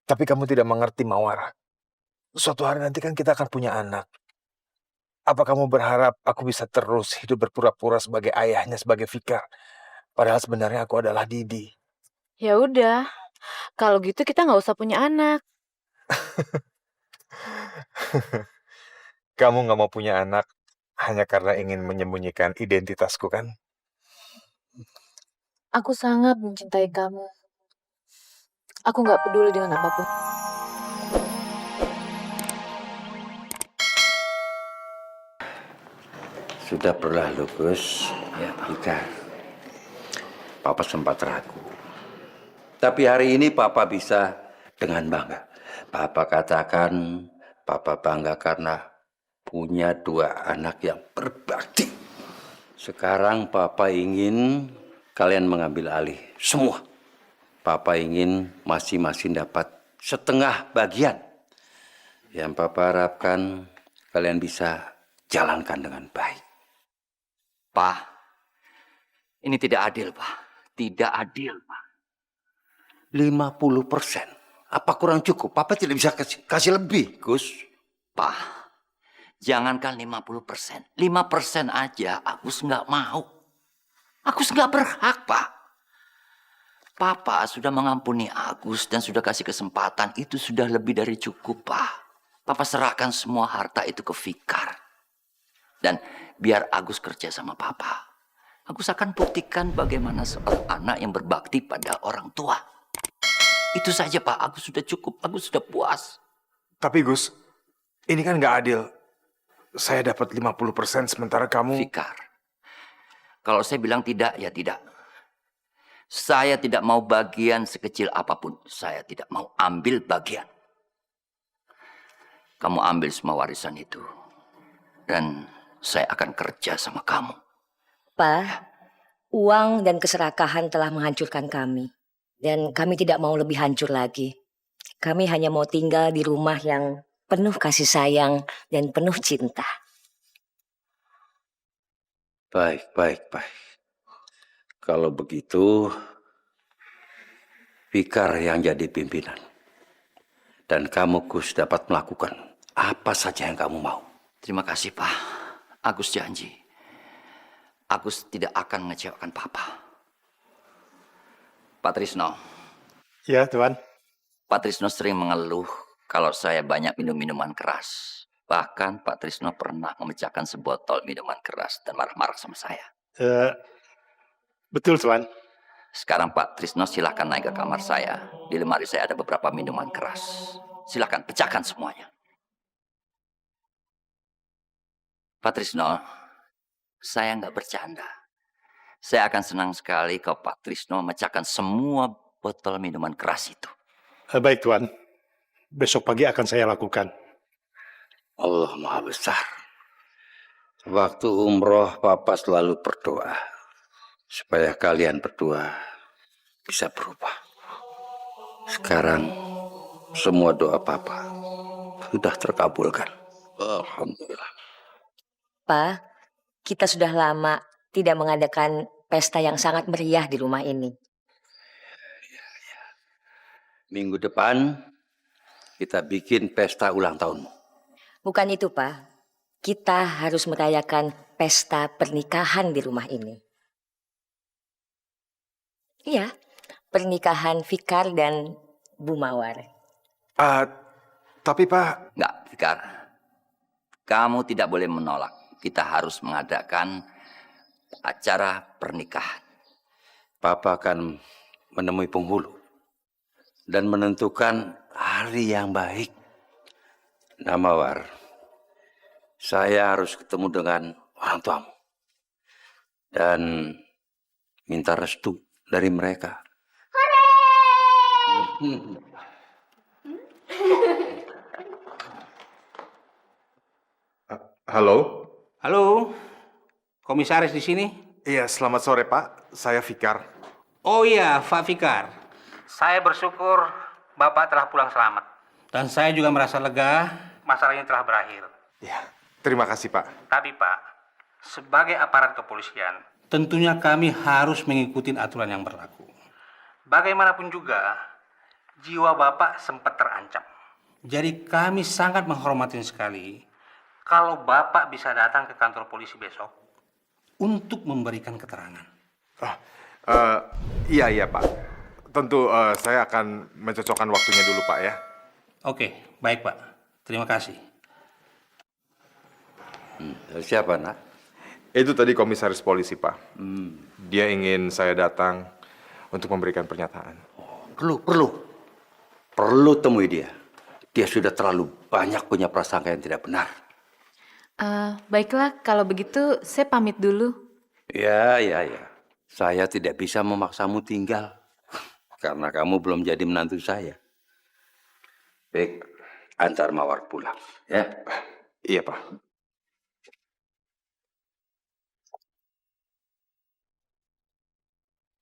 Tapi kamu tidak mengerti, Mawar. Suatu hari nanti kan kita akan punya anak. Apa kamu berharap aku bisa terus hidup berpura-pura sebagai ayahnya, sebagai Fikar? Padahal sebenarnya aku adalah Didi. Ya udah, kalau gitu kita nggak usah punya anak. Kamu nggak mau punya anak hanya karena ingin menyembunyikan identitasku kan? Aku sangat mencintai kamu. Aku nggak peduli dengan apapun. Sudah berlalu, Gus. Ya, Ika. Papa sempat ragu. Tapi hari ini Papa bisa dengan bangga. Papa katakan, Papa bangga karena punya dua anak yang berbakti. Sekarang Papa ingin kalian mengambil alih semua. Papa ingin masing-masing dapat setengah bagian. Yang Papa harapkan kalian bisa jalankan dengan baik. Pak, ini tidak adil, Pak. Tidak adil, Pak. 50%. Apa kurang cukup? Papa tidak bisa kasih lebih, Gus. Pak, jangankan 50%. 5% aja Agus nggak mau. Agus nggak berhak, Pak. Papa sudah mengampuni Agus dan sudah kasih kesempatan. Itu sudah lebih dari cukup, Pak. Papa serahkan semua harta itu ke Fikar. Dan biar Agus kerja sama Papa. Agus akan buktikan bagaimana seorang anak yang berbakti pada orang tua. Itu saja, Pak. Agus sudah cukup. Agus sudah puas. Tapi Gus, ini kan nggak adil. Saya dapat 50% sementara kamu... Fikar, kalau saya bilang tidak, ya tidak. Saya tidak mau bagian sekecil apapun. Saya tidak mau ambil bagian. Kamu ambil semua warisan itu. Dan saya akan kerja sama kamu. Pak, uang dan keserakahan telah menghancurkan kami. Dan kami tidak mau lebih hancur lagi. Kami hanya mau tinggal di rumah yang penuh kasih sayang dan penuh cinta. Baik. Kalau begitu, Fikar yang jadi pimpinan. Dan kamu, Gus, dapat melakukan apa saja yang kamu mau. Terima kasih, Pak. Agus janji. Agus tidak akan mengecewakan Papa. Pak Trisno. Ya, Tuan. Pak Trisno sering mengeluh kalau saya banyak minum minuman keras. Bahkan Pak Trisno pernah memecahkan sebotol minuman keras dan marah-marah sama saya. Betul, Tuan. Sekarang Pak Trisno silahkan naik ke kamar saya. Di lemari saya ada beberapa minuman keras. Silahkan pecahkan semuanya. Pak Trisno, saya nggak bercanda. Saya akan senang sekali kalau Pak Trisno memecahkan semua botol minuman keras itu. Baik, Tuan. Besok pagi akan saya lakukan. Allah Maha Besar. Waktu umroh, Papa selalu berdoa. Supaya kalian berdua bisa berubah. Sekarang, semua doa Papa sudah terkabulkan. Alhamdulillah. Pak, kita sudah lama tidak mengadakan pesta yang sangat meriah di rumah ini. Minggu depan, kita bikin pesta ulang tahunmu. Bukan itu, Pak. Kita harus merayakan pesta pernikahan di rumah ini. Iya, pernikahan Fikar dan Bu Mawar. Tapi Pak... Enggak, Fikar. Kamu tidak boleh menolak. Kita harus mengadakan acara pernikahan. Papa akan menemui penghulu dan menentukan hari yang baik. Nah, Mawar, saya harus ketemu dengan orang tuamu dan minta restu dari mereka. Halo? Halo, komisaris di sini? Iya, selamat sore Pak. Saya Fikar. Oh iya, Pak Fikar. Saya bersyukur Bapak telah pulang selamat. Dan saya juga merasa lega masalah ini telah berakhir. Ya, terima kasih Pak. Tapi Pak, sebagai aparat kepolisian, tentunya kami harus mengikuti aturan yang berlaku. Bagaimanapun juga, jiwa Bapak sempat terancam. Jadi kami sangat menghormati sekali kalau Bapak bisa datang ke kantor polisi besok untuk memberikan keterangan. Iya Pak. Tentu saya akan mencocokkan waktunya dulu Pak ya. Oke, baik Pak. Terima kasih. Siapa, nak? Itu tadi komisaris polisi Pak. Dia ingin saya datang untuk memberikan pernyataan. Perlu temui dia. Dia sudah terlalu banyak punya prasangka yang tidak benar. Baiklah, kalau begitu saya pamit dulu. Ya. Saya tidak bisa memaksamu tinggal. Karena kamu belum jadi menantu saya. Baik, antar Mawar pulang. Ya. Iya Pak.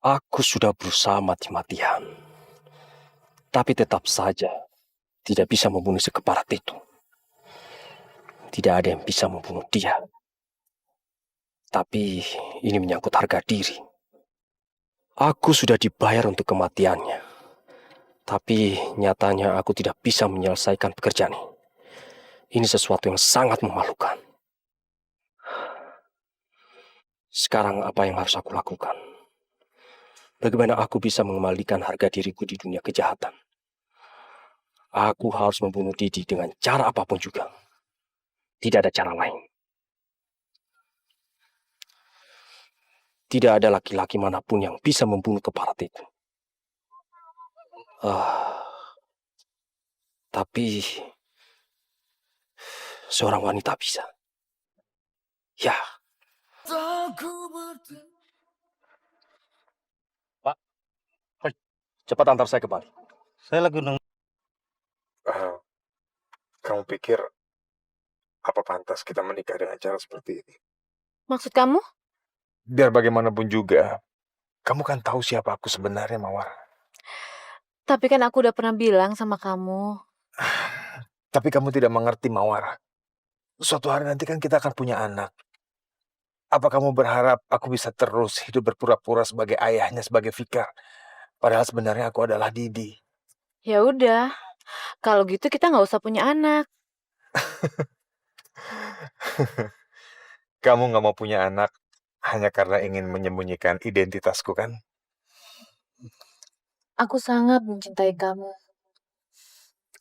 Aku sudah berusaha mati-matian, tapi tetap saja tidak bisa membunuh si keparat itu. Tidak ada yang bisa membunuh dia. Tapi ini menyangkut harga diri. Aku sudah dibayar untuk kematiannya. Tapi nyatanya aku tidak bisa menyelesaikan pekerjaan ini. Ini sesuatu yang sangat memalukan. Sekarang apa yang harus aku lakukan? Bagaimana aku bisa mengembalikan harga diriku di dunia kejahatan? Aku harus membunuh Didi dengan cara apapun juga. Tidak ada cara lain. Tidak ada laki-laki manapun yang bisa membunuh keparat itu. Tapi seorang wanita bisa. Ya. Pak, cepat antar saya kembali. Saya lagi nunggu. Kamu pikir apa pantas kita menikah dengan cara seperti ini? Maksud kamu? Biar bagaimanapun juga, kamu kan tahu siapa aku sebenarnya, Mawar. Tapi kan aku udah pernah bilang sama kamu. Tapi kamu tidak mengerti, Mawar. Suatu hari nanti kan kita akan punya anak. Apa kamu berharap aku bisa terus hidup berpura-pura sebagai ayahnya, sebagai Fikar? Padahal sebenarnya aku adalah Didi. Ya udah, kalau gitu kita nggak usah punya anak. Kamu nggak mau punya anak hanya karena ingin menyembunyikan identitasku, kan? Aku sangat mencintai kamu.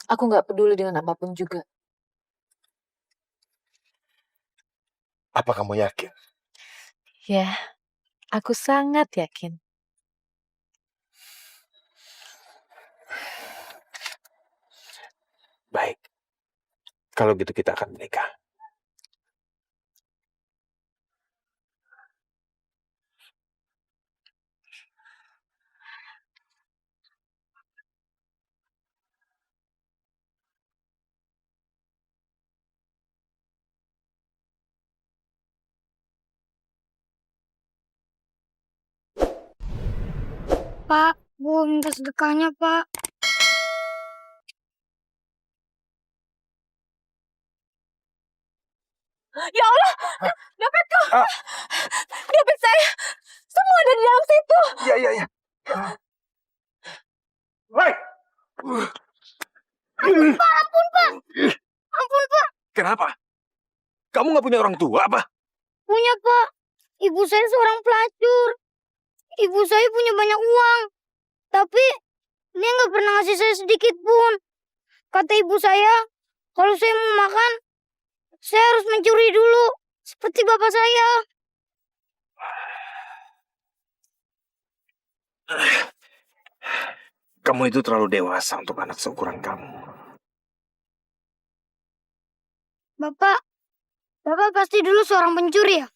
Aku nggak peduli dengan apapun juga. Apa kamu yakin? Ya, aku sangat yakin. Baik. Kalau gitu kita akan menikah. Pak, gua minta sedekahnya, Pak. Ya Allah, dompetku! Dompet saya! Semua ada di dalam situ! Iya. Baik. Ampun, Pak. Ampun, Pak. Kenapa? Kamu nggak punya orang tua, apa? Punya, Pak. Ibu saya seorang pelacur. Ibu saya punya banyak uang. Tapi dia nggak pernah ngasih saya sedikit pun. Kata ibu saya, kalau saya mau makan, saya harus mencuri dulu. Seperti bapak saya. Kamu itu terlalu dewasa untuk anak seukuran kamu. Bapak pasti dulu seorang pencuri ya?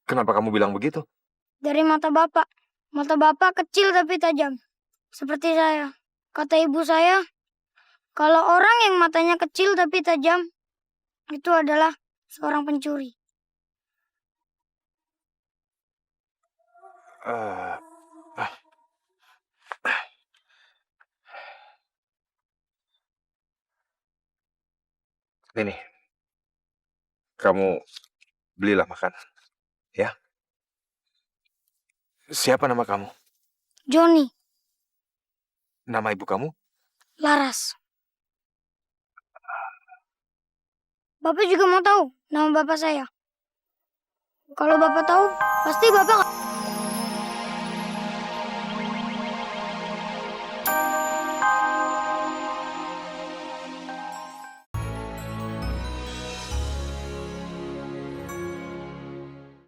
Kenapa kamu bilang begitu? Dari mata bapak. Mata bapak kecil tapi tajam. Seperti saya. Kata ibu saya, kalau orang yang matanya kecil tapi tajam, itu adalah seorang pencuri. Ini, kamu belilah makan, ya. Siapa nama kamu? Joni, Nama ibu kamu? Laras. Bapak juga mau tahu nama bapak saya? Kalau bapak tahu, pasti bapak